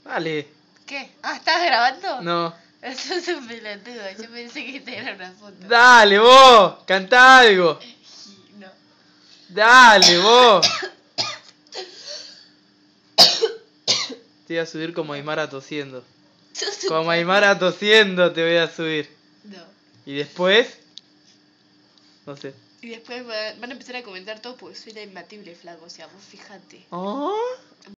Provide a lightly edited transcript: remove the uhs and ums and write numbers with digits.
Dale. ¿Qué? Ah, ¿estás grabando? No. Eso es un pelotudo, yo pensé que te era una foto. Dale, vos. Cantá algo. No. Dale, vos. Te voy a subir como Aymara tosiendo. Como Aymara tosiendo te voy a subir. No. Y después... No sé. Y después van a empezar a comentar todo porque soy la imbatible, flaco. O sea, vos fijate. ¿Oh?